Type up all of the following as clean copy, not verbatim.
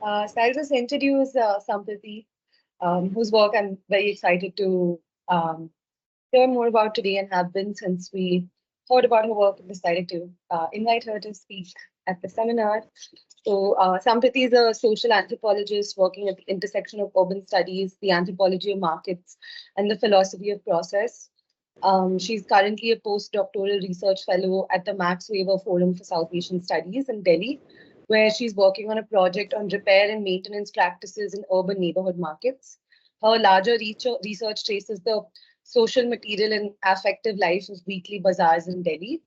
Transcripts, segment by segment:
So I'll just introduce Samprati, whose work I'm very excited to um, hear more about today and have been since we heard about her work and decided to invite her to speak at the seminar. So Samprati is a social anthropologist working at the intersection of urban studies, the anthropology of markets, and the philosophy of process. She's currently a postdoctoral research fellow at the Max Weber Forum for South Asian Studies in Delhi, where she's working on a project on repair and maintenance practices in urban neighborhood markets. Her larger research traces the social, material, and affective life of weekly bazaars in Delhi.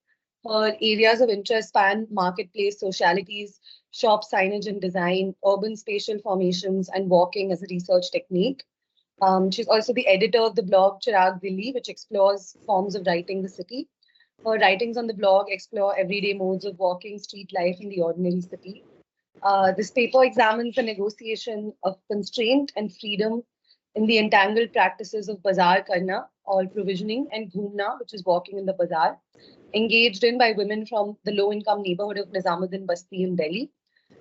Her areas of interest span marketplace socialities, shop signage and design, urban spatial formations, and walking as a research technique. She's also the editor of the blog Chirag Dilli, which explores forms of writing the city. Her writings on the blog explore everyday modes of walking street life in the ordinary city. This paper examines the negotiation of constraint and freedom in the entangled practices of bazaar karna, or provisioning, and ghoomna, which is walking in the bazaar, engaged in by women from the low-income neighborhood of Nizamuddin Basti in Delhi.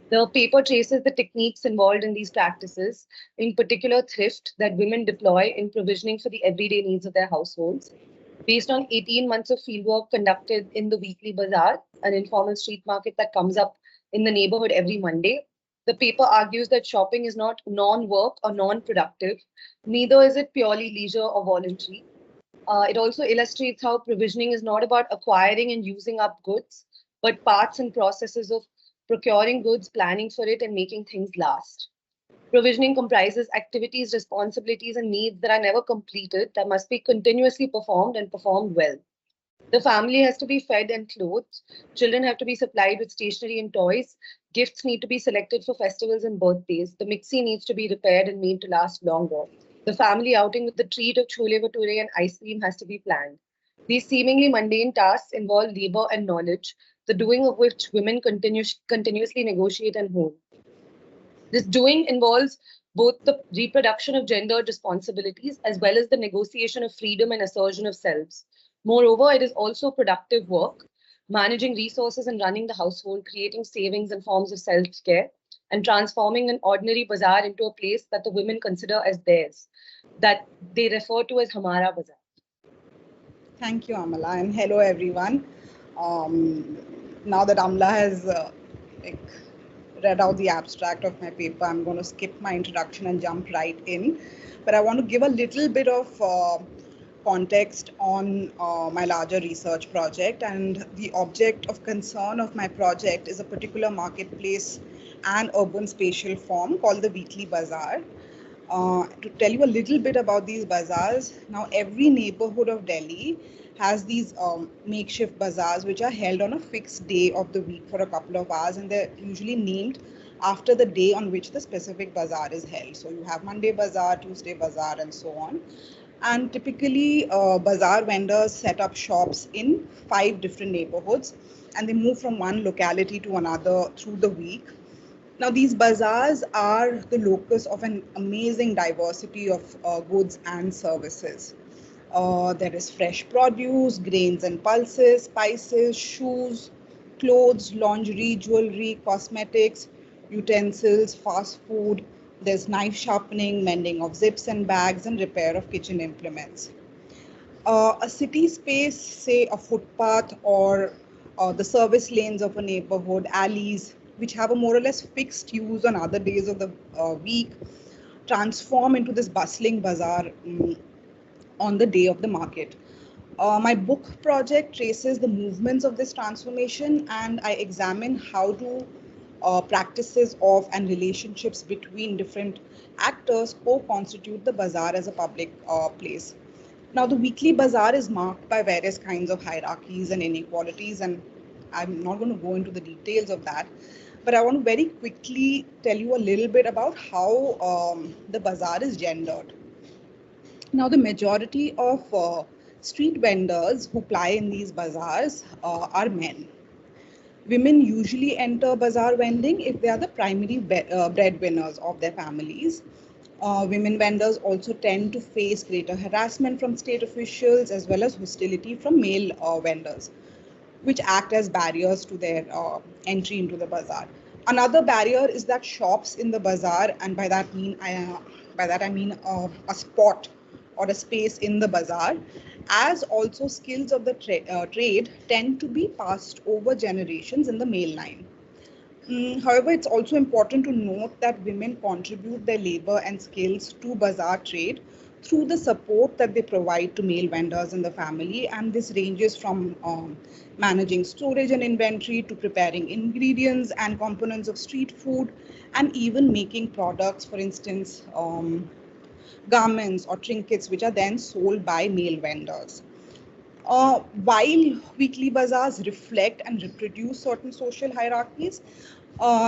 The paper traces the techniques involved in these practices, in particular thrift that women deploy in provisioning for the everyday needs of their households. Based on 18 months of fieldwork conducted in the weekly bazaar, an informal street market that comes up in the neighborhood every Monday, the paper argues that shopping is not non-work or non-productive, neither is it purely leisure or voluntary. It also illustrates how provisioning is not about acquiring and using up goods, but parts and processes of procuring goods, planning for it, and making things last. Provisioning comprises activities, responsibilities, and needs that are never completed, that must be continuously performed and performed well. The family has to be fed and clothed. Children have to be supplied with stationery and toys. Gifts need to be selected for festivals and birthdays. The mixie needs to be repaired and made to last longer. The family outing with the treat of chole bhature and ice cream has to be planned. These seemingly mundane tasks involve labor and knowledge, the doing of which women continuously negotiate and hone. This doing involves both the reproduction of gendered responsibilities as well as the negotiation of freedom and assertion of selves. Moreover, it is also productive work, managing resources and running the household, creating savings and forms of self care, and transforming an ordinary bazaar into a place that the women consider as theirs, that they refer to as Hamara Bazaar. Thank you, Amala, and hello, everyone. Now that Amla has like, read out the abstract of my paper, I'm going to skip my introduction and jump right in. But I want to give a little bit of context on my larger research project. And the object of concern of my project is a particular marketplace and urban spatial form called the weekly bazaar. To tell you a little bit about these bazaars, now every neighborhood of Delhi has these makeshift bazaars which are held on a fixed day of the week for a couple of hours, and they're usually named after the day on which the specific bazaar is held. So you have Monday bazaar, Tuesday bazaar, and so on. And typically bazaar vendors set up shops in 5 different neighborhoods, and they move from one locality to another through the week. Now, these bazaars are the locus of an amazing diversity of goods and services. There is fresh produce, grains and pulses, spices, shoes, clothes, lingerie, jewelry, cosmetics, utensils, fast food. There's knife sharpening, mending of zips and bags, and repair of kitchen implements. A city space, say a footpath or the service lanes of a neighborhood, alleys, which have a more or less fixed use on other days of the week, transform into this bustling bazaar on the day of the market. My book project traces the movements of this transformation, and I examine how do practices of and relationships between different actors co-constitute the bazaar as a public place. Now, the weekly bazaar is marked by various kinds of hierarchies and inequalities, and I'm not going to go into the details of that, but I want to very quickly tell you a little bit about how the bazaar is gendered. Now, the majority of street vendors who ply in these bazaars are men. Women usually enter bazaar vending if they are the primary breadwinners of their families. Women vendors also tend to face greater harassment from state officials as well as hostility from male vendors, which act as barriers to their entry into the bazaar. Another barrier is that shops in the bazaar, and by that I mean a spot or a space in the bazaar, as also skills of the trade tend to be passed over generations in the male line. However, it's also important to note that women contribute their labor and skills to bazaar trade through the support that they provide to male vendors in the family. And this ranges from managing storage and inventory to preparing ingredients and components of street food, and even making products, for instance, garments or trinkets, which are then sold by male vendors. While weekly bazaars reflect and reproduce certain social hierarchies,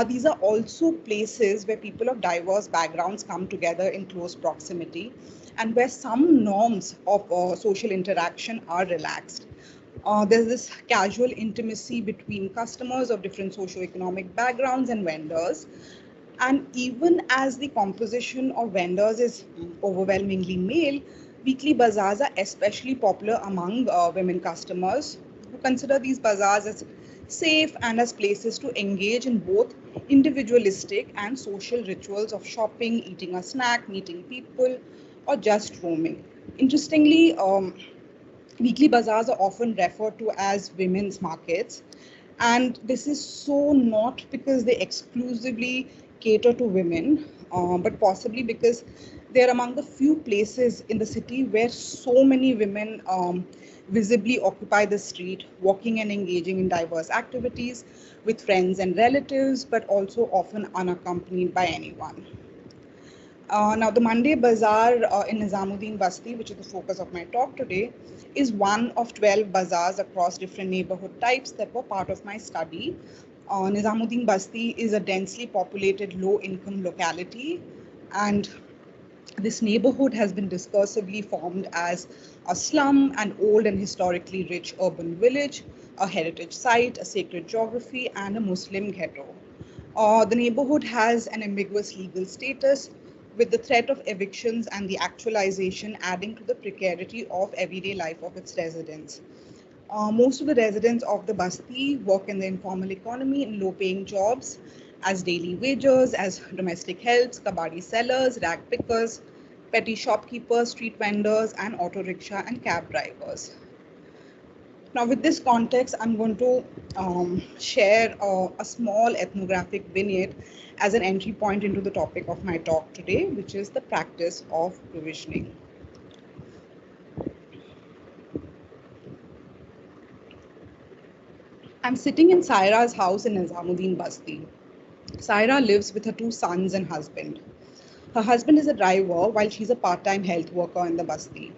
these are also places where people of diverse backgrounds come together in close proximity and where some norms of social interaction are relaxed. There's this casual intimacy between customers of different socioeconomic backgrounds and vendors. And even as the composition of vendors is overwhelmingly male, weekly bazaars are especially popular among women customers who consider these bazaars as safe and as places to engage in both individualistic and social rituals of shopping, eating a snack, meeting people, or just roaming. Interestingly, weekly bazaars are often referred to as women's markets. And this is so not because they exclusively cater to women, but possibly because they're among the few places in the city where so many women visibly occupy the street, walking and engaging in diverse activities with friends and relatives, but also often unaccompanied by anyone. Now, the Monday Bazaar in Nizamuddin Basti, which is the focus of my talk today, is one of 12 bazaars across different neighborhood types that were part of my study. Nizamuddin Basti is a densely populated low-income locality, and this neighborhood has been discursively formed as a slum, an old and historically rich urban village, a heritage site, a sacred geography, and a Muslim ghetto. The neighborhood has an ambiguous legal status, with the threat of evictions and the actualization adding to the precarity of everyday life of its residents. Most of the residents of the Basti work in the informal economy in low-paying jobs as daily wagers, as domestic helps, kabadi sellers, rag pickers, petty shopkeepers, street vendors, and auto rickshaw and cab drivers. Now, with this context, I'm going to share a small ethnographic vignette as an entry point into the topic of my talk today, which is the practice of provisioning. I'm sitting in Saira's house in Nizamuddin Basti. Saira lives with her 2 sons and husband. Her husband is a driver while she's a part-time health worker in the Basti.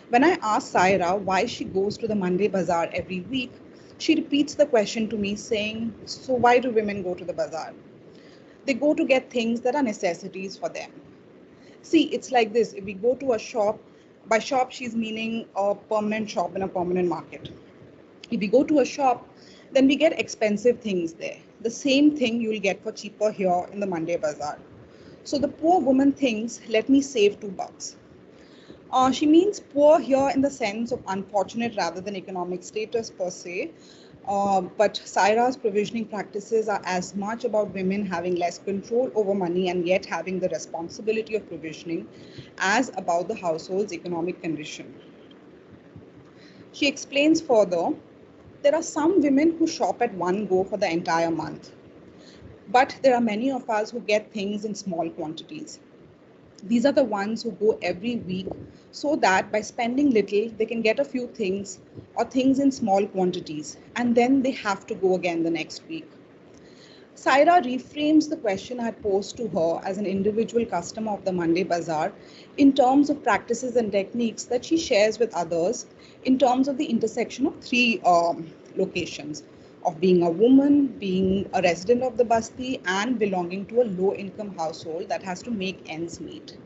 When I ask Saira why she goes to the Monday Bazaar every week, she repeats the question to me saying, so why do women go to the bazaar? They go to get things that are necessities for them. See, it's like this. If we go to a shop, by shop she's meaning a permanent shop in a permanent market. If we go to a shop, then we get expensive things there. The same thing you will get for cheaper here in the Monday Bazaar. So the poor woman thinks, let me save $2. She means poor here in the sense of unfortunate rather than economic status per se. But Saira's provisioning practices are as much about women having less control over money and yet having the responsibility of provisioning as about the household's economic condition. She explains further, there are some women who shop at one go for the entire month. But there are many of us who get things in small quantities. These are the ones who go every week so that by spending little, they can get a few things or things in small quantities, and then they have to go again the next week. Saira reframes the question I had posed to her as an individual customer of the Monday Bazaar in terms of practices and techniques that she shares with others in terms of the intersection of 3 locations of being a woman, being a resident of the Basti, and belonging to a low-income household that has to make ends meet.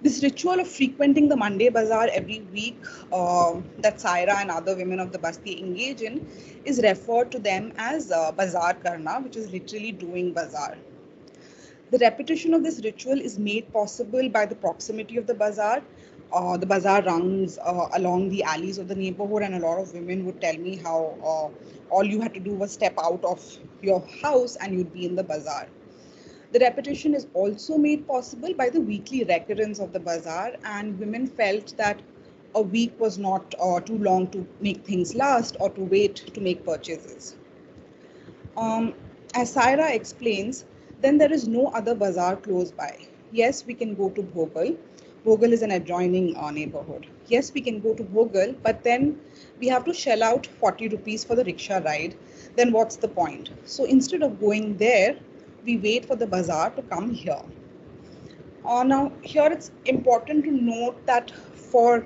This ritual of frequenting the Monday Bazaar every week that Saira and other women of the Basti engage in is referred to them as bazaar karna, which is literally doing bazaar. The repetition of this ritual is made possible by the proximity of the bazaar, The bazaar runs along the alleys of the neighborhood, and a lot of women would tell me how all you had to do was step out of your house and you'd be in the bazaar. The repetition is also made possible by the weekly recurrence of the bazaar, and women felt that a week was not too long to make things last or to wait to make purchases. Um, as Saira explains, then there is no other bazaar close by. Yes, we can go to Bhogal. Bhogal is an adjoining neighborhood. Yes, we can go to Bhogal, but then we have to shell out 40 rupees for the rickshaw ride. Then what's the point? So instead of going there, we wait for the bazaar to come here. Now, here it's important to note that for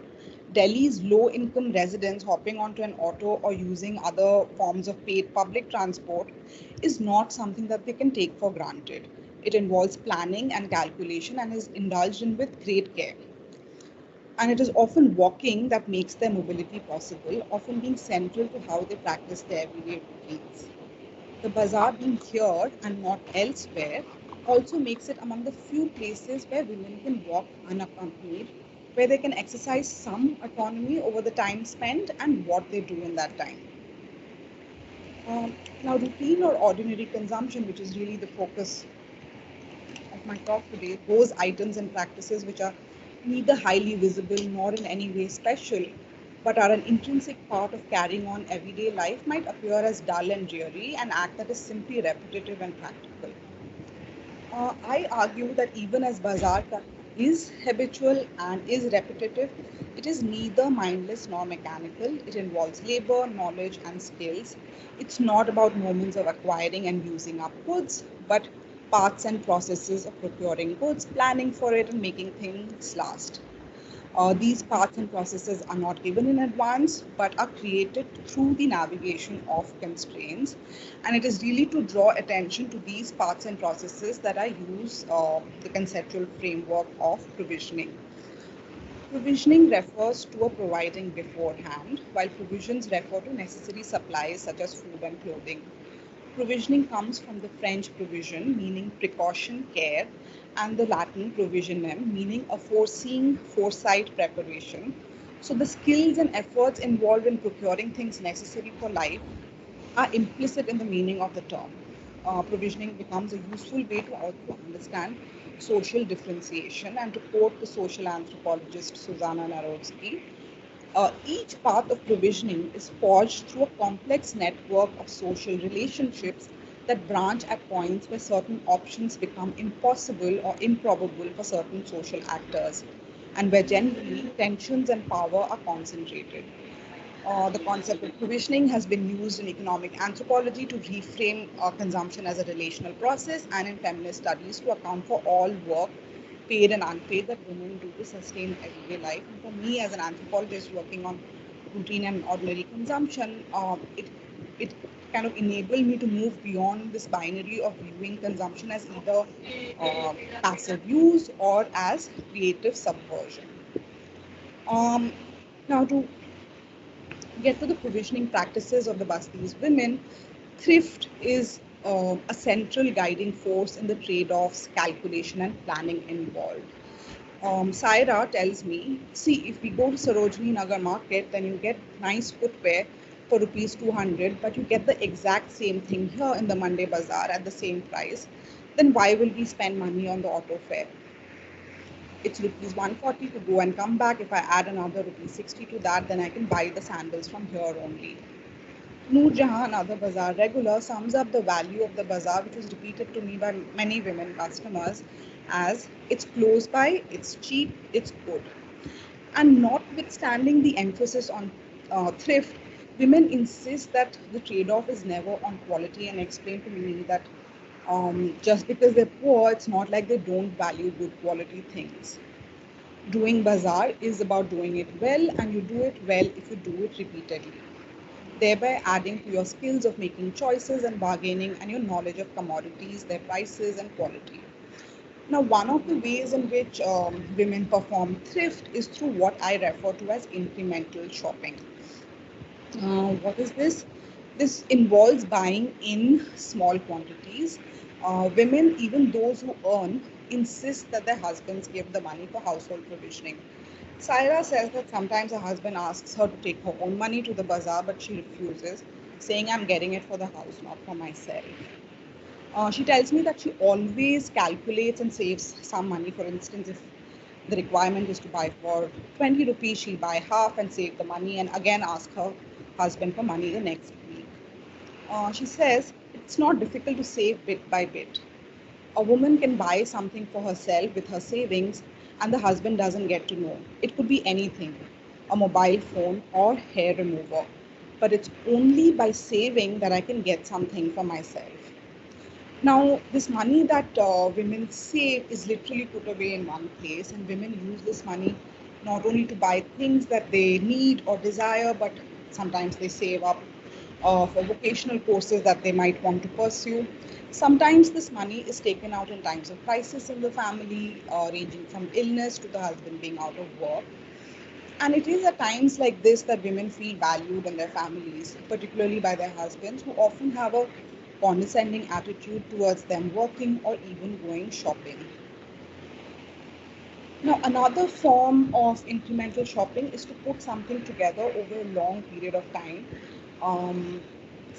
Delhi's low income residents, hopping onto an auto or using other forms of paid public transport is not something that they can take for granted. It involves planning and calculation and is indulged in with great care. And it is often walking that makes their mobility possible, often being central to how they practice their everyday routines. The bazaar being here and not elsewhere also makes it among the few places where women can walk unaccompanied, where they can exercise some autonomy over the time spent and what they do in that time. Now, routine or ordinary consumption, which is really the focus of my talk today, those items and practices which are neither highly visible nor in any way special, but are an intrinsic part of carrying on everyday life, might appear as dull and dreary, an act that is simply repetitive and practical. I argue that even as bazaar is habitual and is repetitive, it is neither mindless nor mechanical. It involves labor, knowledge, and skills. It's not about moments of acquiring and using up goods, but paths and processes of procuring goods, planning for it, and making things last. These paths and processes are not given in advance but are created through the navigation of constraints. And it is really to draw attention to these paths and processes that I use the conceptual framework of provisioning. Provisioning refers to a providing beforehand, while provisions refer to necessary supplies such as food and clothing. Provisioning comes from the French provision, meaning precaution, care, and the Latin provisionem, meaning a foreseeing, foresight, preparation. So the skills and efforts involved in procuring things necessary for life are implicit in the meaning of the term. Provisioning becomes a useful way to also understand social differentiation, and to quote the social anthropologist Susanna Narodsky, each path of provisioning is forged through a complex network of social relationships that branch at points where certain options become impossible or improbable for certain social actors, and where generally tensions and power are concentrated. The concept of provisioning has been used in economic anthropology to reframe consumption as a relational process, and in feminist studies to account for all work, paid and unpaid, that women do to sustain everyday life. And for me, as an anthropologist working on routine and ordinary consumption, it kind of enabled me to move beyond this binary of viewing consumption as either passive use or as creative subversion. Um, Now, to get to the provisioning practices of the Basti's women, thrift is a central guiding force in the trade-offs, calculation, and planning involved. Saira tells me, see, if we go to Sarojini Nagar market, then you get nice footwear for rupees 200, but you get the exact same thing here in the Monday Bazaar at the same price. Then why will we spend money on the auto fare? It's rupees 140 to go and come back. If I add another rupees 60 to that, then I can buy the sandals from here only. Noor Jahan, another bazaar regular, sums up the value of the bazaar, which was repeated to me by many women customers, as it's close by, it's cheap, it's good. And notwithstanding the emphasis on thrift, women insist that the trade off is never on quality, and explain to me that just because they're poor, it's not like they don't value good quality things. Doing bazaar is about doing it well, and you do it well if you do it repeatedly, thereby adding to your skills of making choices and bargaining and your knowledge of commodities, their prices, and quality. Now, one of the ways in which women perform thrift is through what I refer to as incremental shopping. What is this? This involves buying in small quantities. Women, even those who earn, insist that their husbands give the money for household provisioning. Saira says that sometimes her husband asks her to take her own money to the bazaar, but she refuses, saying, I'm getting it for the house, not for myself. She tells me that she always calculates and saves some money. For instance, if the requirement is to buy for 20 rupees, she'll buy half and save the money and again ask her husband for money the next week. She says it's not difficult to save bit by bit. A woman can buy something for herself with her savings and the husband doesn't get to know. It could be anything, a mobile phone or hair remover. But it's only by saving that I can get something for myself. Now, this money that women save is literally put away in one place, and women use this money not only to buy things that they need or desire, but sometimes they save up for vocational courses that they might want to pursue. Sometimes this money is taken out in times of crisis in the family, ranging from illness to the husband being out of work. And it is at times like this that women feel valued in their families, particularly by their husbands, who often have a condescending attitude towards them working or even going shopping. Now, another form of incremental shopping is to put something together over a long period of time. Um,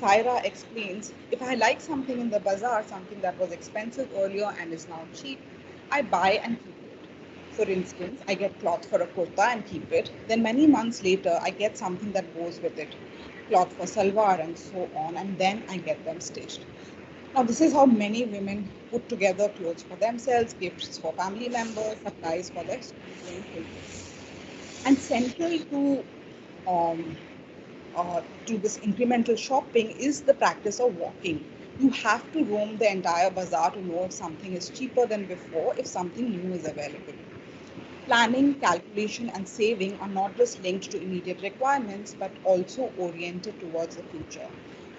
Saira explains, if I like something in the bazaar, something that was expensive earlier and is now cheap, I buy and keep it. For instance, I get cloth for a kurta and keep it. Then many months later, I get something that goes with it, cloth for salwar and so on, and then I get them stitched. Now, this is how many women put together clothes for themselves, gifts for family members, supplies for their schooling children. And central um, to this incremental shopping is the practice of walking. You have to roam the entire bazaar to know if something is cheaper than before, if something new is available. Planning, calculation, and saving are not just linked to immediate requirements, but also oriented towards the future.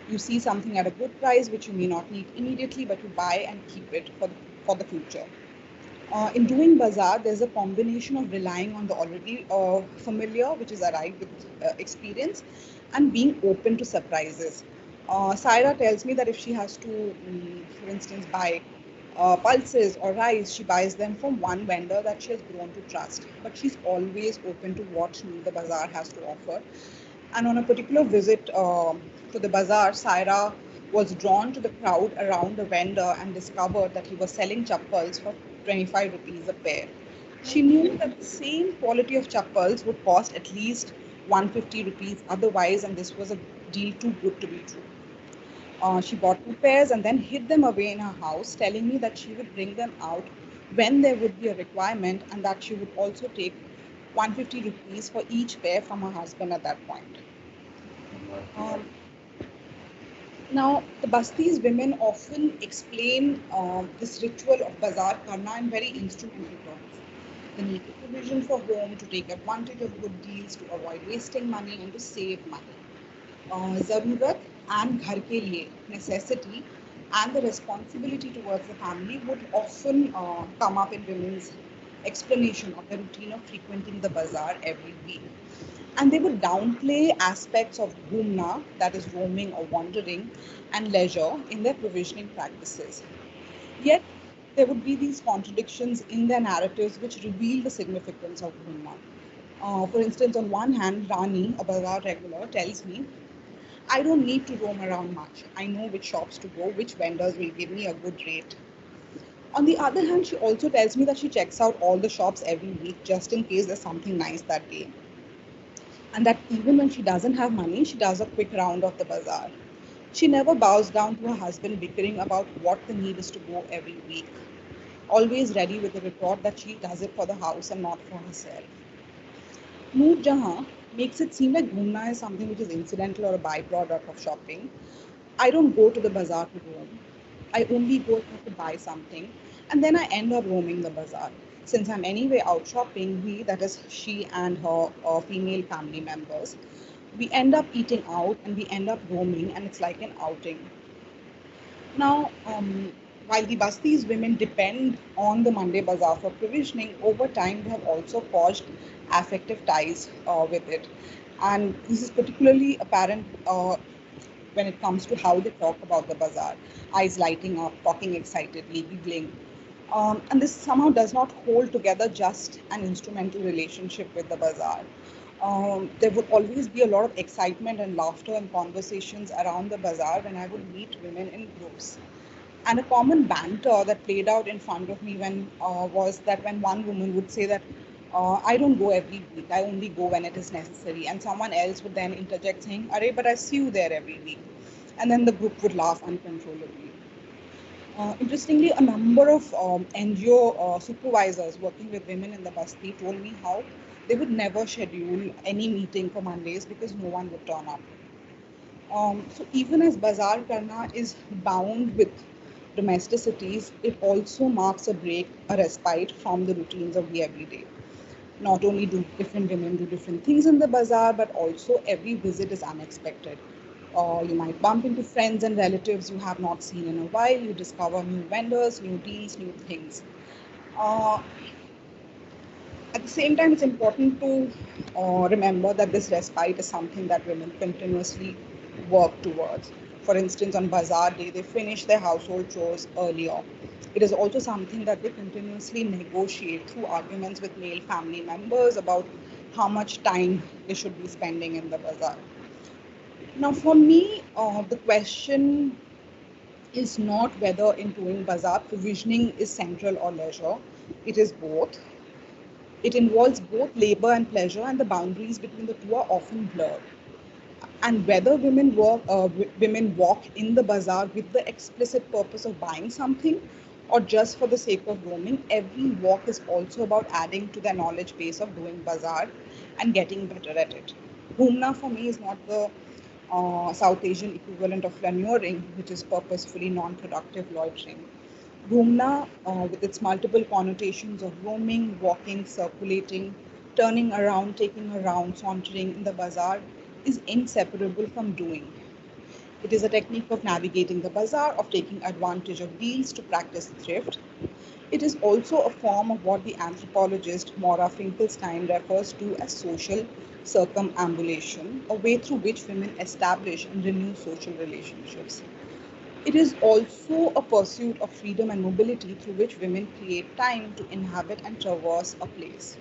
You see something at a good price, which you may not need immediately, but you buy and keep it for the future. In doing bazaar, there's a combination of relying on the already familiar, which is arrived with experience, and being open to surprises. Saira tells me that if she has to, for instance, buy pulses or rice, she buys them from one vendor that she has grown to trust. But she's always open to what new the bazaar has to offer. And on a particular visit to the bazaar, Saira was drawn to the crowd around the vendor and discovered that he was selling chappals for 25 rupees a pair. She knew that the same quality of chappals would cost at least 150 rupees otherwise, and this was a deal too good to be true. She bought two pairs and then hid them away in her house, telling me that she would bring them out when there would be a requirement and that she would also take 150 rupees for each pair from her husband at that point. Um, Now, the Bastis women often explain this ritual of bazaar karna in very instrumental terms. The need of provision for home, to take advantage of good deals, to avoid wasting money, and to save money. Zarurat and ghar ke liye, necessity, and the responsibility towards the family would often come up in women's explanation of the routine of frequenting the bazaar every week. And they would downplay aspects of ghoomna, that is roaming or wandering, and leisure in their provisioning practices. Yet, there would be these contradictions in their narratives which reveal the significance of ghoomna. For instance, on one hand, Rani, a bazaar regular, tells me, I don't need to roam around much. I know which shops to go, which vendors will give me a good rate. On the other hand, she also tells me that she checks out all the shops every week just in case there's something nice that day. And that even when she doesn't have money, she does a quick round of the bazaar. She never bows down to her husband bickering about what the need is to go every week, always ready with the retort that she does it for the house and not for herself. Noor Jahan makes it seem like ghoomna is something which is incidental or a byproduct of shopping. I don't go to the bazaar to roam. I only go if I have to buy something, and then I end up roaming the bazaar. Since I'm anyway out shopping, we, that is she and her female family members, we end up eating out and we end up roaming, and it's like an outing. Now, while the Bastis women depend on the Monday Bazaar for provisioning, over time they have also forged affective ties with it. And this is particularly apparent when it comes to how they talk about the bazaar. Eyes lighting up, talking excitedly, giggling. And this somehow does not hold together just an instrumental relationship with the bazaar. There would always be a lot of excitement and laughter and conversations around the bazaar when I would meet women in groups. And a common banter that played out in front of me when was that when one woman would say that I don't go every week, I only go when it is necessary, and someone else would then interject saying, "Arey, but I see you there every week," and then the group would laugh uncontrollably. Interestingly, a number of NGO supervisors working with women in the Basti told me how they would never schedule any meeting for Mondays because no one would turn up. So even as bazaar karna is bound with domesticities, it also marks a break, a respite from the routines of the everyday. Not only do different women do different things in the bazaar, but also every visit is unexpected. You might bump into friends and relatives you have not seen in a while. You discover new vendors, new deals, new things. Uh, at the same time, it's important to remember that this respite is something that women continuously work towards. For instance, on Bazaar Day, they finish their household chores earlier. It is also something that they continuously negotiate through arguments with male family members about how much time they should be spending in the bazaar. Now, for me, the question is not whether in doing bazaar provisioning is central or leisure. It is both. It involves both labor and pleasure, and the boundaries between the two are often blurred. And whether women walk in the bazaar with the explicit purpose of buying something or just for the sake of roaming, every walk is also about adding to their knowledge base of doing bazaar and getting better at it. Ghoomna for me is not the South Asian equivalent of flaneuring, which is purposefully non-productive loitering. Ghoomna, with its multiple connotations of roaming, walking, circulating, turning around, taking a round, sauntering in the bazaar, is inseparable from doing. It is a technique of navigating the bazaar, of taking advantage of deals to practice thrift. It is also a form of what the anthropologist Maura Finkelstein refers to as social circumambulation, a way through which women establish and renew social relationships. It is also a pursuit of freedom and mobility through which women create time to inhabit and traverse a place.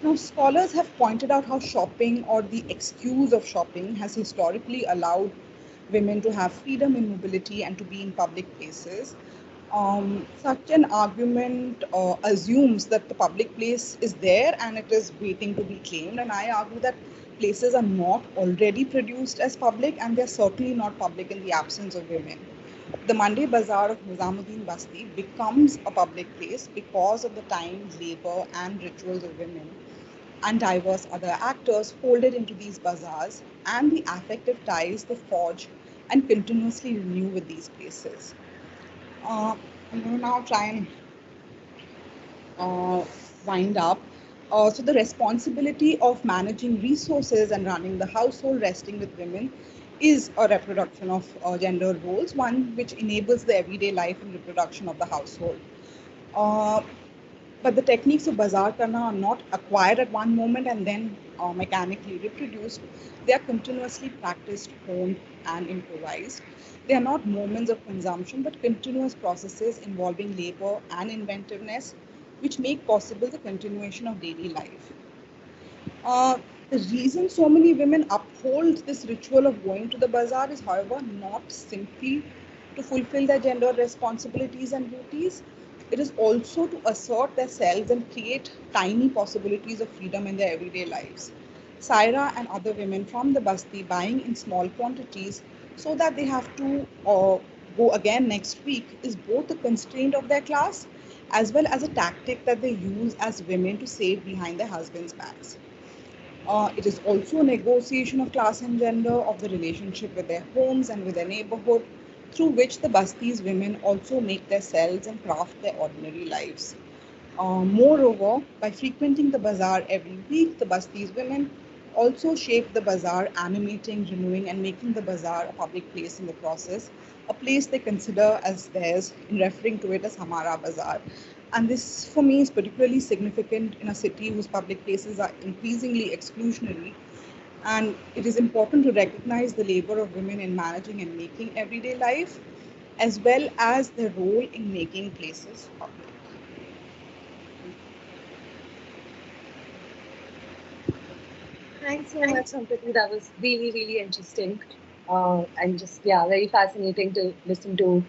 Now, scholars have pointed out how shopping or the excuse of shopping has historically allowed women to have freedom in mobility and to be in public places. Such an argument assumes that the public place is there and it is waiting to be claimed. And I argue that places are not already produced as public and they're certainly not public in the absence of women. The Monday Bazaar of Nizamuddin Basti becomes a public place because of the time, labor, and rituals of women and diverse other actors folded into these bazaars and the affective ties they forge and continuously renew with these places. Uh, I'm going to now try and uh, wind up. So the responsibility of managing resources and running the household resting with women is a reproduction of gender roles, one which enables the everyday life and reproduction of the household. Uh, but the techniques of bazaar karna are not acquired at one moment and then mechanically reproduced. They are continuously practiced, honed, and improvised. They are not moments of consumption, but continuous processes involving labor and inventiveness, which make possible the continuation of daily life. The reason so many women uphold this ritual of going to the bazaar is, however, not simply to fulfill their gender responsibilities and duties. It is also to assert themselves and create tiny possibilities of freedom in their everyday lives. Saira and other women from the Basti buying in small quantities so that they have to go again next week is both a constraint of their class as well as a tactic that they use as women to save behind their husbands' backs. It is also a negotiation of class and gender, of the relationship with their homes and with their neighborhood, through which the Basti's women also make their cells and craft their ordinary lives. Moreover, by frequenting the bazaar every week, the Basti's women also shape the bazaar, animating, renewing, and making the bazaar a public place in the process, a place they consider as theirs in referring to it as Hamara Bazaar. And this, for me, is particularly significant in a city whose public places are increasingly exclusionary. And it is important to recognize the labor of women in managing and making everyday life. as well as their role in making places public. Thanks so much, Samprati. That was really, really interesting. And just, yeah, very fascinating to listen to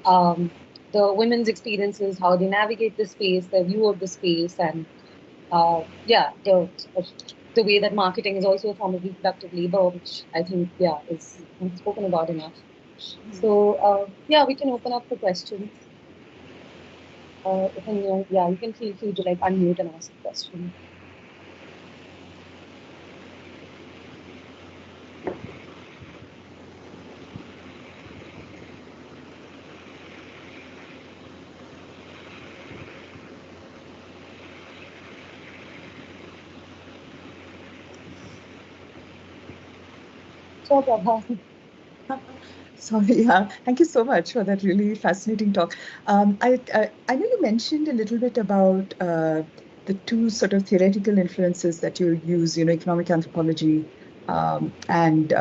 the women's experiences, how they navigate the space, their view of the space, and yeah, the way that marketing is also a form of reproductive labor, which I think, yeah, is not spoken about enough. So, yeah, we can open up for questions. If anyone, yeah, you can feel free to like unmute and ask a question. Sure, Prabha. Sorry, yeah. Thank you so much for that really fascinating talk. I know you mentioned a little bit about the two sort of theoretical influences that you use, economic anthropology and,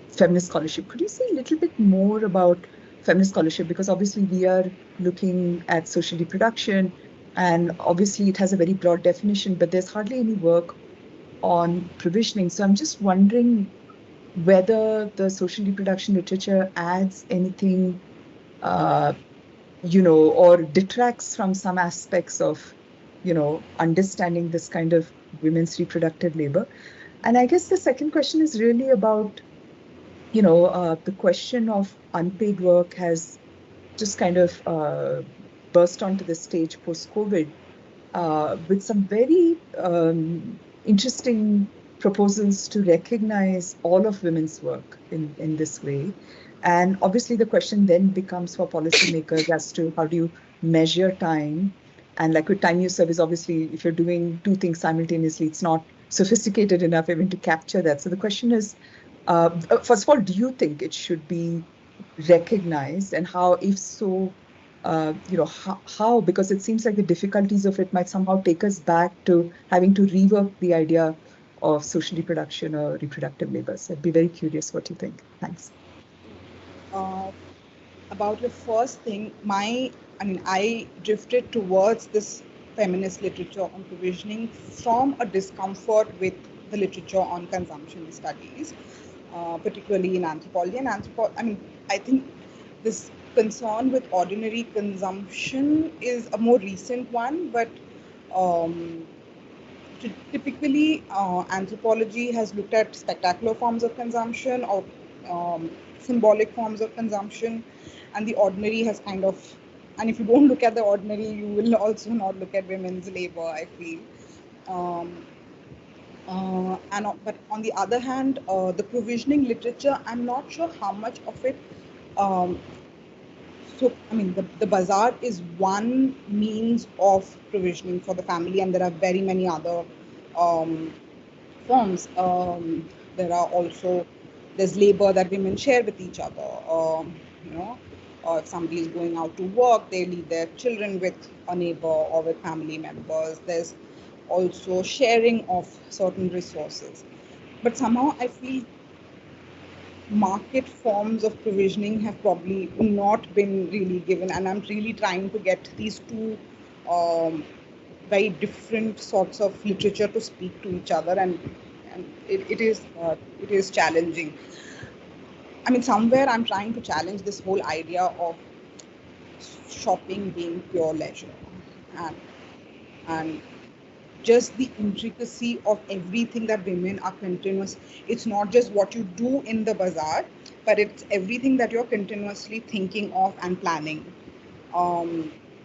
feminist scholarship. Could you say a little bit more about feminist scholarship? Because obviously we are looking at social reproduction, and obviously it has a very broad definition, but there's hardly any work on provisioning. So I'm just wondering whether the social reproduction literature adds anything, or detracts from some aspects of, understanding this kind of women's reproductive labor. And I guess the second question is really about, the question of unpaid work has just kind of burst onto the stage post-COVID with some very interesting proposals to recognize all of women's work in this way. And obviously the question then becomes for policymakers as to how do you measure time. And like with time use service, obviously, if you're doing two things simultaneously, it's not sophisticated enough even to capture that. So the question is, first of all, do you think it should be recognized, and how, if so, how, because it seems like the difficulties of it might somehow take us back to having to rework the idea of social reproduction or reproductive labor. So I'd be very curious what you think. Thanks. About your first thing, I drifted towards this feminist literature on provisioning from a discomfort with the literature on consumption studies, particularly in anthropology. And I think this concern with ordinary consumption is a more recent one, but typically anthropology has looked at spectacular forms of consumption or symbolic forms of consumption, and the ordinary has kind of, and if you don't look at the ordinary, you will also not look at women's labor, I feel. But on the other hand, the provisioning literature, I'm not sure how much of it. The bazaar is one means of provisioning for the family, and there are very many other forms. There's labor that women share with each other. Or if somebody is going out to work, they leave their children with a neighbor or with family members. There's also sharing of certain resources. But somehow I feel market forms of provisioning have probably not been really given, and I'm really trying to get these two very different sorts of literature to speak to each other, and it is challenging. Somewhere I'm trying to challenge this whole idea of shopping being pure leisure, and just the intricacy of everything that women are continuous. It's not just what you do in the bazaar, but it's everything that you're continuously thinking of and planning.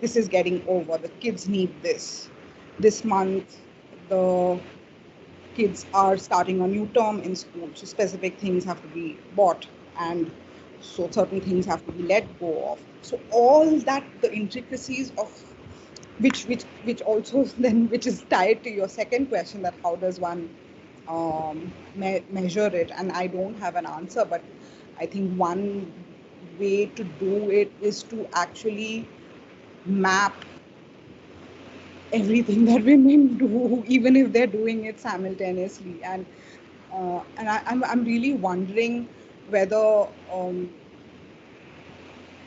This is getting over. The kids need this. This month, the kids are starting a new term in school, so specific things have to be bought, and so certain things have to be let go of. So all that, the intricacies of which also then, which is tied to your second question, that how does one measure it, and I don't have an answer, but I think one way to do it is to actually map everything that women do, even if they're doing it simultaneously. And I'm really wondering whether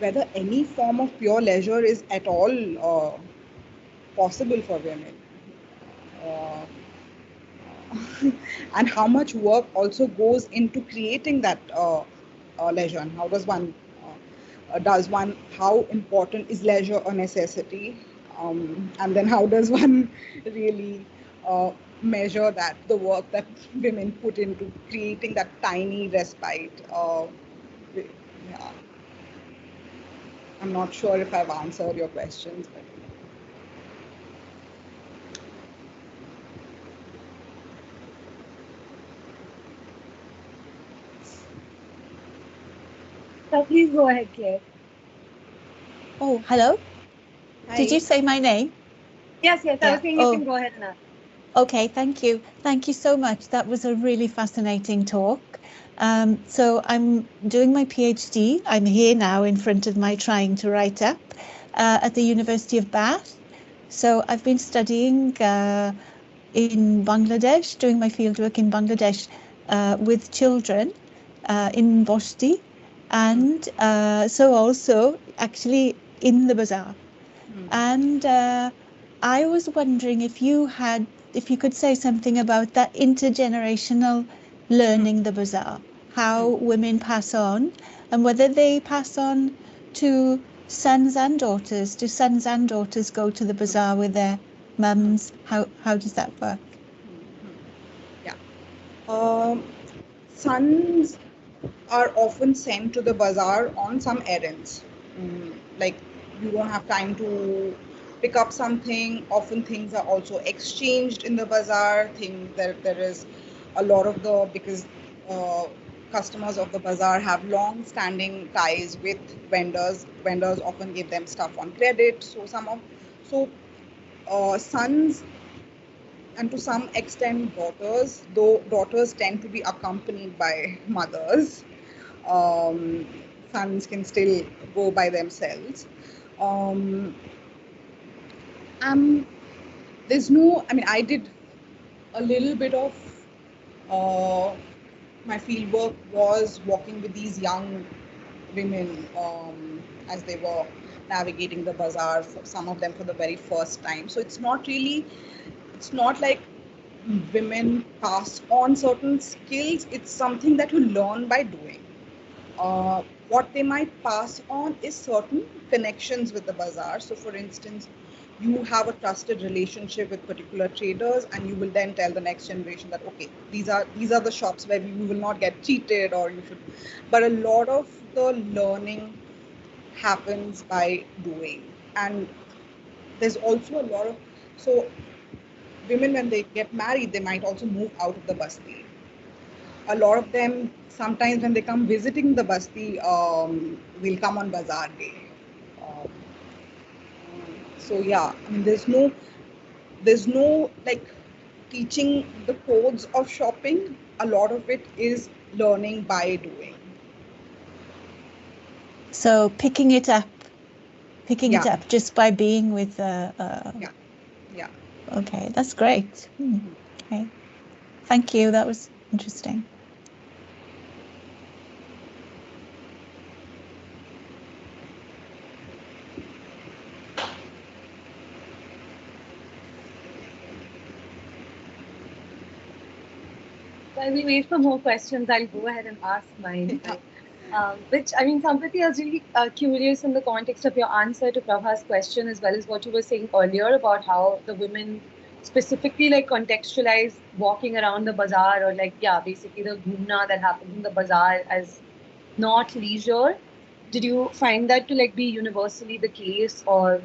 whether any form of pure leisure is at all possible for women. Uh, and how much work also goes into creating that leisure, and how does one how important is leisure a necessity, and then how does one really measure that the work that women put into creating that tiny respite. Yeah. I'm not sure if I've answered your questions, but So please go ahead, Claire. Oh, hello. Hi. Did you say my name? Yes, I was saying you can go ahead and ask. Okay, thank you. Thank you so much. That was a really fascinating talk. So I'm doing my PhD. I'm here now in front of my trying to write up at the University of Bath. So I've been studying in Bangladesh, doing my fieldwork in Bangladesh with children in Basti, and so also actually in the bazaar. And I was wondering if you could say something about that intergenerational learning the bazaar, how women pass on, and whether they pass on to sons and daughters. Do sons and daughters go to the bazaar with their mums? How does that work? Yeah. Sons are often sent to the bazaar on some errands. Like you don't have time to pick up something. Often things are also exchanged in the bazaar. There is a lot of because customers of the bazaar have long-standing ties with vendors. Vendors often give them stuff on credit. So sons, and to some extent daughters, though daughters tend to be accompanied by mothers. Sons can still go by themselves. There's no, I mean, I did a little bit of my field work was walking with these young women as they were navigating the bazaar, some of them for the very first time. So it's not like women pass on certain skills. It's something that you learn by doing. What they might pass on is certain connections with the bazaar. So for instance, you have a trusted relationship with particular traders, and you will then tell the next generation that, okay, these are the shops where you will not get cheated, or you should. But a lot of the learning happens by doing, and there's also a lot of, so women, when they get married, they might also move out of the basti. A lot of them, sometimes when they come visiting the basti, will come on bazaar day. Um, so yeah, I mean, there's no like teaching the codes of shopping. A lot of it is learning by doing. So picking it up just by being with Yeah. Okay, that's great. Okay, thank you. That was interesting. While we wait for more questions, I'll go ahead and ask mine. Which, I mean, Samprati, I was really curious in the context of your answer to Prabha's question, as well as what you were saying earlier about how the women specifically like contextualize walking around the bazaar, or like, yeah, basically the ghoomna that happens in the bazaar as not leisure. Did you find that to like be universally the case, or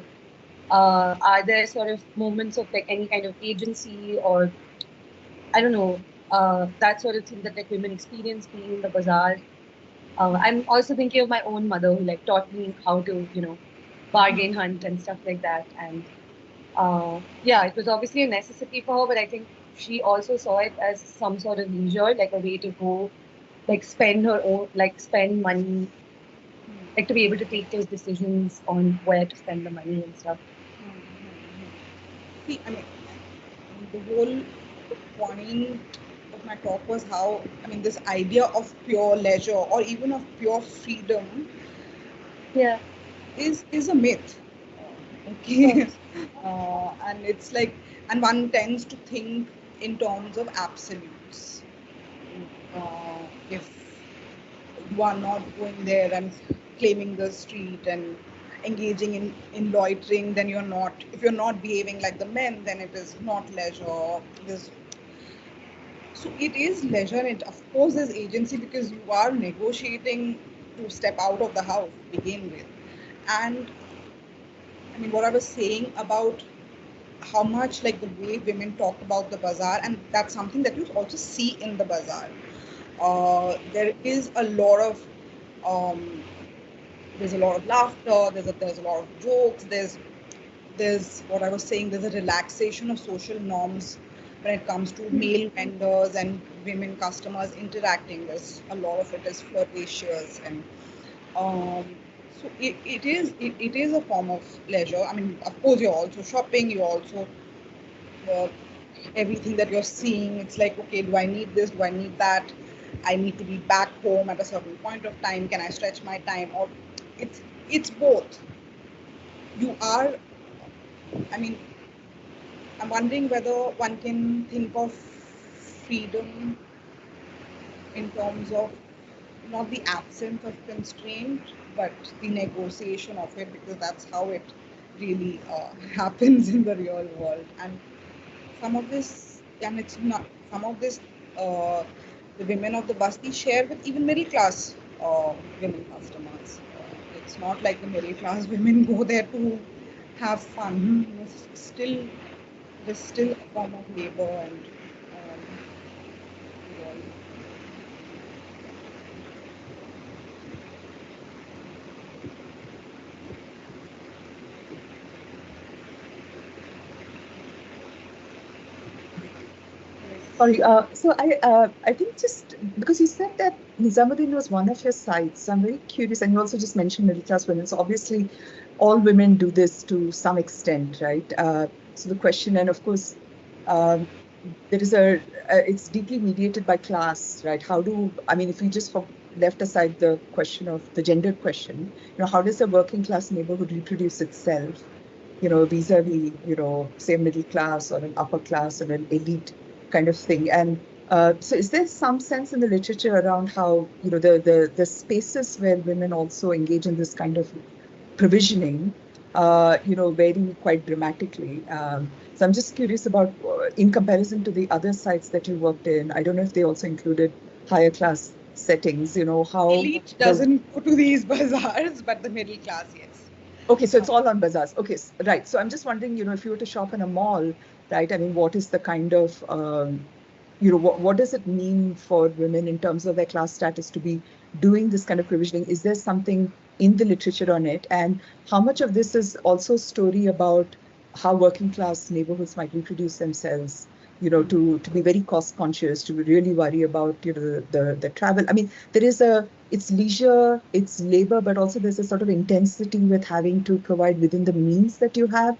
are there sort of moments of like any kind of agency, or I don't know, that sort of thing that like women experience being in the bazaar? I'm also thinking of my own mother who like taught me how to, bargain hunt and stuff like that. And yeah, it was obviously a necessity for her, but I think she also saw it as some sort of leisure, like a way to go, like spend her own, like spend money, like to be able to take those decisions on where to spend the money and stuff. See, I mean, the whole point of my talk was how, I mean, this idea of pure leisure or even of pure freedom Yeah. is a myth. Okay. And it's like, and one tends to think in terms of absolutes. If you are not going there and claiming the street and engaging in loitering, then you're not, if you're not behaving like the men, then it is not leisure. So it is leisure, and of course there's agency because you are negotiating to step out of the house to begin with. And I mean, what I was saying about how much like the way women talk about the bazaar, and that's something that you also see in the bazaar. There is a lot of um, there's a lot of laughter. There's a lot of jokes. There's what I was saying. There's a relaxation of social norms when it comes to male vendors and women customers interacting. There's a lot of it is flirtatious, and um, so it is a form of leisure. I mean, of course, you're also shopping. You're also uh, everything that you're seeing. It's like, okay, do I need this? Do I need that? I need to be back home at a certain point of time. Can I stretch my time? Or it's both. You are. I mean, I'm wondering whether one can think of freedom in terms of not the absence of constraint, but the negotiation of it, because that's how it really happens in the real world. And some of this, and it's not some of this, uh, the women of the Basti share with even middle class women customers. It's not like the middle class women go there to have fun. There's still a form of labor and involved. Sorry, so I think just because you said that Nizamuddin was one of your sites, so I'm very curious, and you also just mentioned middle class women. So obviously, all women do this to some extent, right? So the question, and of course, um, there is it's deeply mediated by class, right? I mean, if we just left aside the question of the gender question, how does a working class neighborhood reproduce itself? Vis-a-vis, say middle class or an upper class or an elite kind of thing. And so is there some sense in the literature around how, the spaces where women also engage in this kind of provisioning, vary quite dramatically. So I'm just curious about, in comparison to the other sites that you worked in, I don't know if they also included higher class settings, how... Elite doesn't go to these bazaars, but the middle class, yes. Okay, so it's all on bazaars. Okay, right. So I'm just wondering, if you were to shop in a mall, right? I mean, what is the kind of, what does it mean for women in terms of their class status to be doing this kind of provisioning? Is there something in the literature on it? And how much of this is also a story about how working class neighborhoods might reproduce themselves? To be very cost conscious, to really worry about, the travel. I mean, it's leisure, it's labor, but also there's a sort of intensity with having to provide within the means that you have,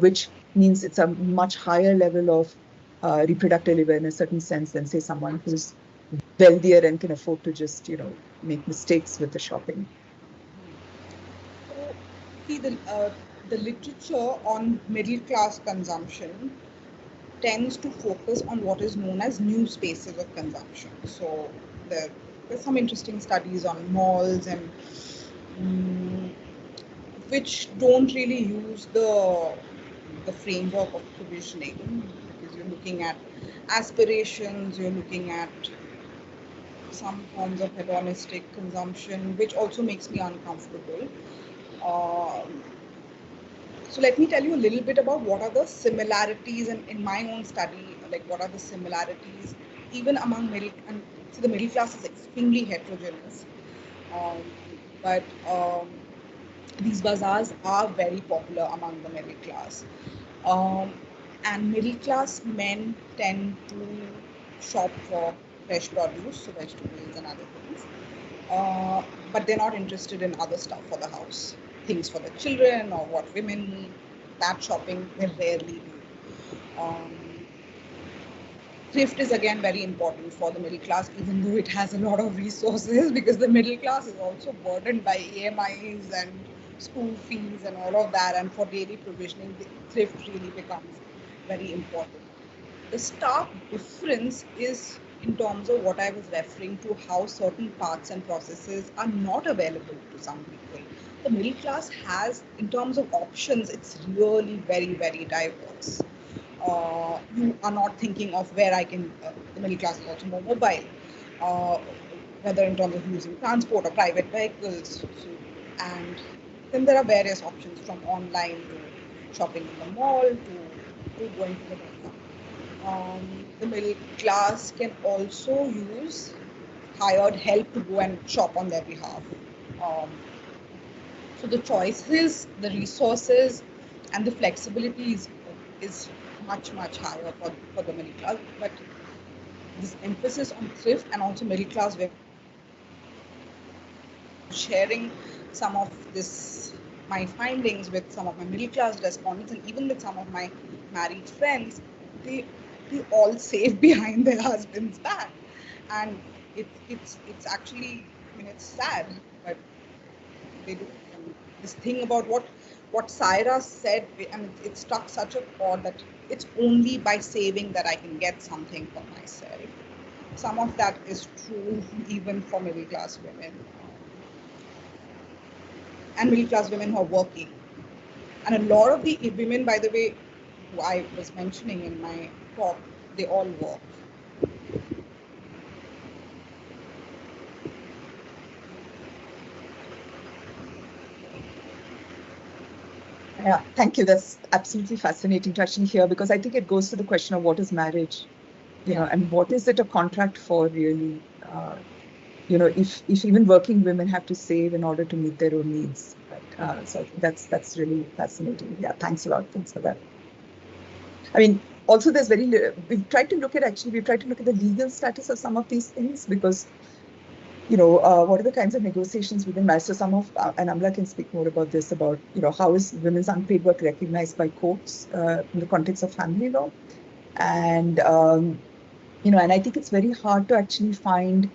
which means it's a much higher level of reproductive labor in a certain sense than, say, someone who's wealthier and can afford to just, make mistakes with the shopping. So, see, the literature on middle class consumption tends to focus on what is known as new spaces of consumption. So there's some interesting studies on malls and which don't really use the framework of provisioning, because you're looking at aspirations, you're looking at some forms of hedonistic consumption, which also makes me uncomfortable. Um, So let me tell you a little bit about what are the similarities in my own study, like what are the similarities even among middle, and so the middle class is extremely heterogeneous. Um, but these bazaars are very popular among the middle class. Um, and middle class men tend to shop for fresh produce, so vegetables and other things. But they're not interested in other stuff for the house, things for the children or what women need. That shopping they rarely do. Um, thrift is again very important for the middle class, even though it has a lot of resources, because the middle class is also burdened by EMIs and school fees and all of that. And for daily provisioning, the thrift really becomes very important. The stark difference is in terms of what I was referring to, how certain parts and processes are not available to some people. The middle class has, in terms of options, it's really very, very diverse. You are not thinking of where I can, the middle class is also more mobile, uh, whether in terms of using transport or private vehicles. So, and then there are various options, from online to shopping in the mall to going to the bazaar. The middle class can also use hired help to go and shop on their behalf. Um, so the choices, the resources, and the flexibility is much, much higher for the middle class. But this emphasis on thrift and also middle class, we're sharing some of this, my findings with some of my middle class respondents, and even with some of my married friends, they all save behind their husband's back, and it's actually, I mean, it's sad, but they do. And this thing about what Saira said, I mean, it struck such a chord that it's only by saving that I can get something for myself. Some of that is true even for middle class women, and middle class women who are working. And a lot of the women, by the way, who I was mentioning in my talk, they all work. Yeah, thank you. That's absolutely fascinating to actually hear, because I think it goes to the question of what is marriage, and what is it a contract for, really? If even working women have to save in order to meet their own needs. Right? So I think that's really fascinating. Yeah, thanks a lot. Thanks for that. I mean, also we've tried to look at the legal status of some of these things, because what are the kinds of negotiations within marriage? So some of, and Amla can speak more about this, about, how is women's unpaid work recognized by courts in the context of family law? And, and I think it's very hard to actually find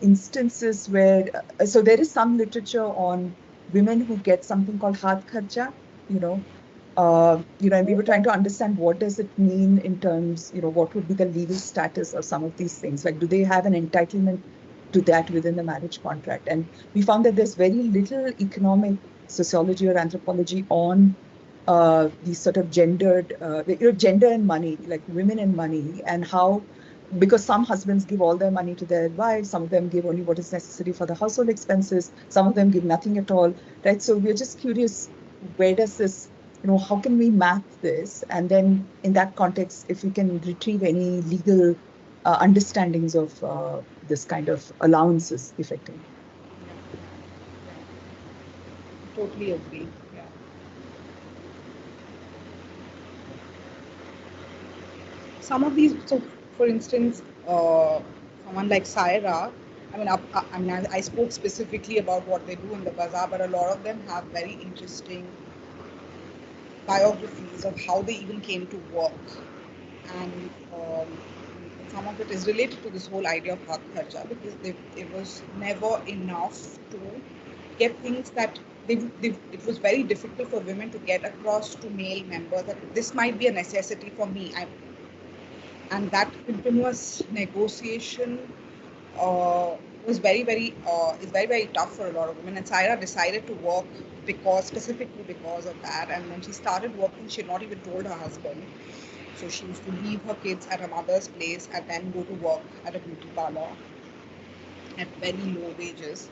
instances where, so there is some literature on women who get something called haath kharcha, and we were trying to understand what does it mean in terms, what would be the legal status of some of these things? Like, do they have an entitlement to that within the marriage contract? And we found that there's very little economic sociology or anthropology on these sort of gendered, gender and money, like women and money, and how, because some husbands give all their money to their wives, some of them give only what is necessary for the household expenses, some of them give nothing at all, right? So we're just curious, where does this, how can we map this? And then in that context, if we can retrieve any legal understandings of this kind of allowances effectively. Totally agree. Yeah. Some of these, so for instance, someone like Saira, I spoke specifically about what they do in the bazaar, but a lot of them have very interesting biographies of how they even came to work, and some of it is related to this whole idea of haath kharcha, because it was never enough to get things that it was very difficult for women to get across to male members that this might be a necessity for me. And that continuous negotiation was very, very is very, very tough for a lot of women. And Saira decided to work specifically because of that. And when she started working, she had not even told her husband. So she used to leave her kids at her mother's place and then go to work at a beauty parlor at very low wages.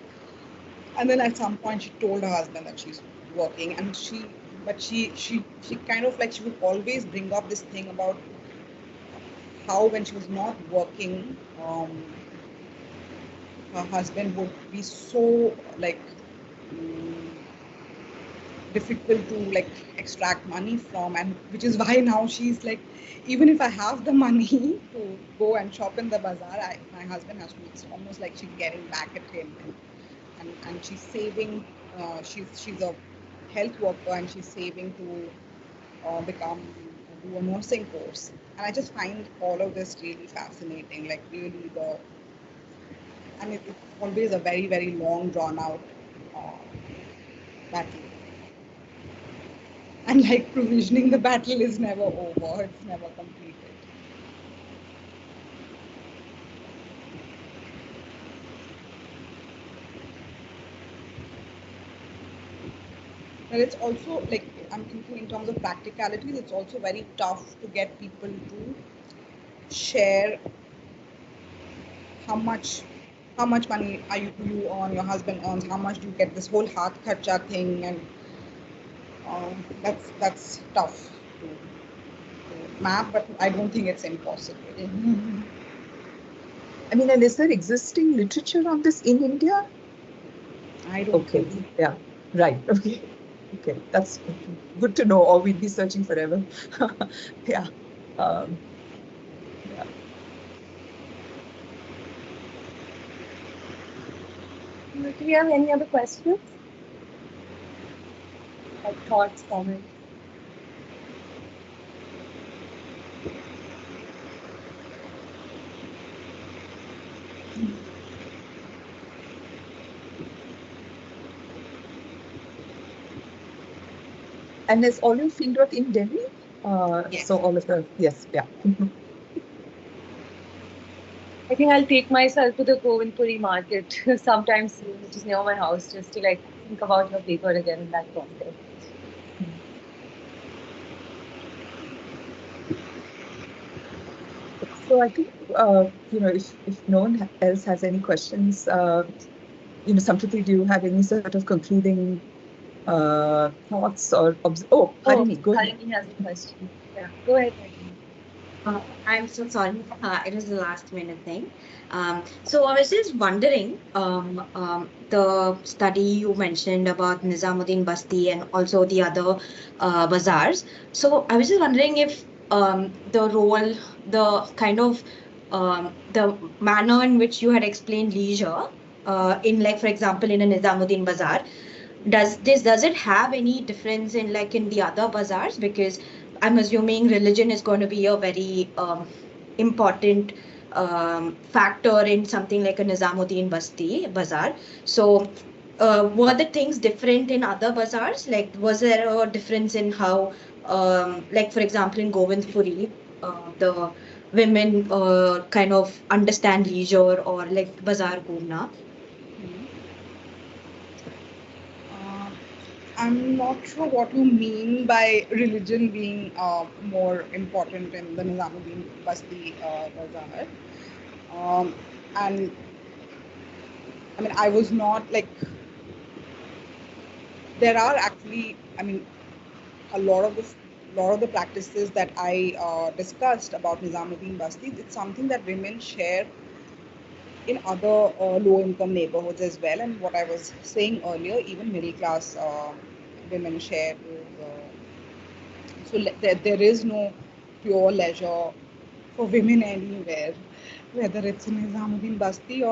And then at some point she told her husband that she's working, and she kind of, like, she would always bring up this thing about how when she was not working, her husband would be so, like, difficult to, like, extract money from, and which is why now she's like, even if I have the money to go and shop in the bazaar, my husband has to, it's almost like she's getting back at him, and she's saving. She's a health worker, and she's saving to become a do a nursing course. And I just find all of this really fascinating, like really and it's always a very, very long drawn out battle. And like provisioning the battle is never over, it's never completed. And it's also like, I'm thinking in terms of practicalities, it's also very tough to get people to share how much money are you earn, your husband earns, how much do you get, this whole haath kharcha thing, and that's tough to map, but I don't think it's impossible. I mean, and is there existing literature on this in India? I don't think so. Yeah, right. Okay, that's good to know, or we'd be searching forever. Yeah. Do we have any other questions? Like thoughts, comments? And is all your fieldwork in Delhi? Yes. So all of the, yes, yeah. I think I'll take myself to the Govindpuri market sometime soon, which is near my house, just to like think about your paper again in that context. So I think, if no one else has any questions, Samprati, do you have any sort of concluding thoughts or Pani, go ahead. Pani has a question. Yeah, go ahead. I'm so sorry. It was the last minute thing. So I was just wondering, the study you mentioned about Nizamuddin Basti and also the other bazaars. So I was just wondering if the role, the kind of the manner in which you had explained leisure, in like, for example, in a Nizamuddin bazaar, does it have any difference in like in the other bazaars? Because I'm assuming religion is going to be a very important factor in something like a Nizamuddin Basti bazaar. So were the things different in other bazaars? Like, was there a difference in how, like for example, in Govindpuri, the women kind of understand leisure, or like bazaar ghoomna? I'm not sure what you mean by religion being more important in the Nizamuddin Basti bazaar. And I mean, I was not like, there are actually, I mean, a lot of the practices that I discussed about Nizamuddin Basti, it's something that women share in other low-income neighborhoods as well. And what I was saying earlier, even middle-class women share. So there is no pure leisure for women anywhere, whether it's in Nizamuddin Basti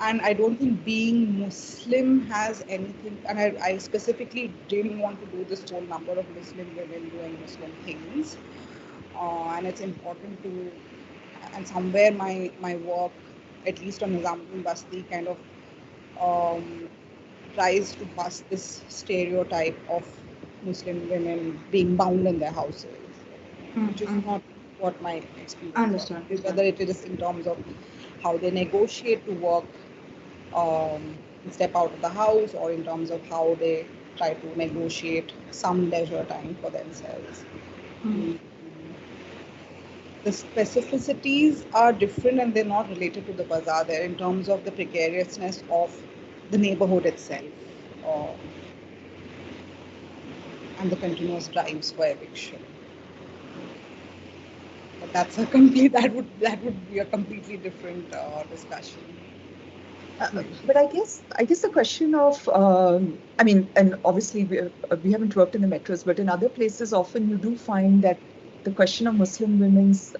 and I don't think being Muslim has anything, and I specifically didn't want to do this whole number of Muslim women doing Muslim things. And it's important to, and somewhere my work, at least on Nizamuddin Basti, kind of tries to bust this stereotype of Muslim women being bound in their houses, which is not what my experience Understand. is. Whether it is in terms of how they negotiate to work, step out of the house, or in terms of how they try to negotiate some leisure time for themselves. The specificities are different, and they're not related to the bazaar. They're in terms of the precariousness of the neighborhood itself, and the continuous drives for eviction. But that's a complete, that would be a completely different discussion. But I guess the question of, I mean, and obviously we haven't worked in the metros, but in other places, often you do find that the question of Muslim women's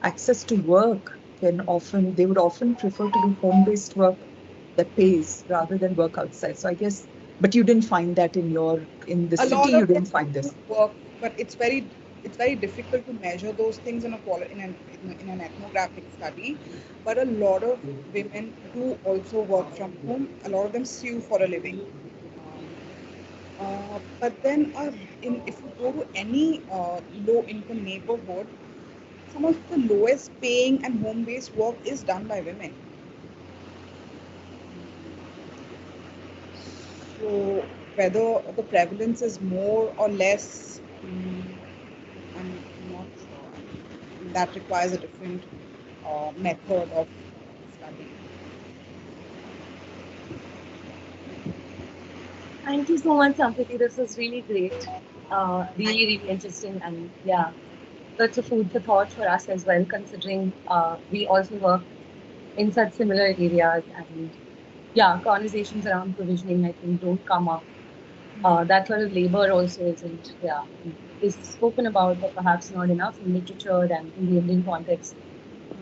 access to work they would often prefer to do home-based work that pays rather than work outside. So I guess, but you didn't find that in the city, you didn't find this. Work, but it's very it's very difficult to measure those things in an ethnographic study. But a lot of women do also work from home. A lot of them sew for a living. But then, if you go to any low-income neighborhood, some of the lowest paying and home-based work is done by women. So whether the prevalence is more or less, I'm not sure. That requires a different method of study. Thank you so much, Samprati. This was really great. Really, really interesting. And yeah, that's a food for thought for us as well, considering we also work in such similar areas. And yeah, conversations around provisioning, I think, don't come up. That sort of labor also is spoken about, but perhaps not enough in literature and in the Indian context.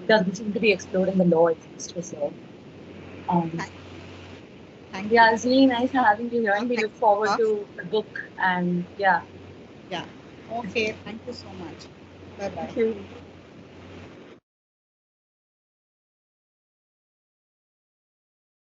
Doesn't seem to be explored in the law, at least for so. Thank Yeah, you. it's really nice having you here, and we look forward to the book. And yeah. Yeah. Okay. Thank you so much. Bye bye. Thank you.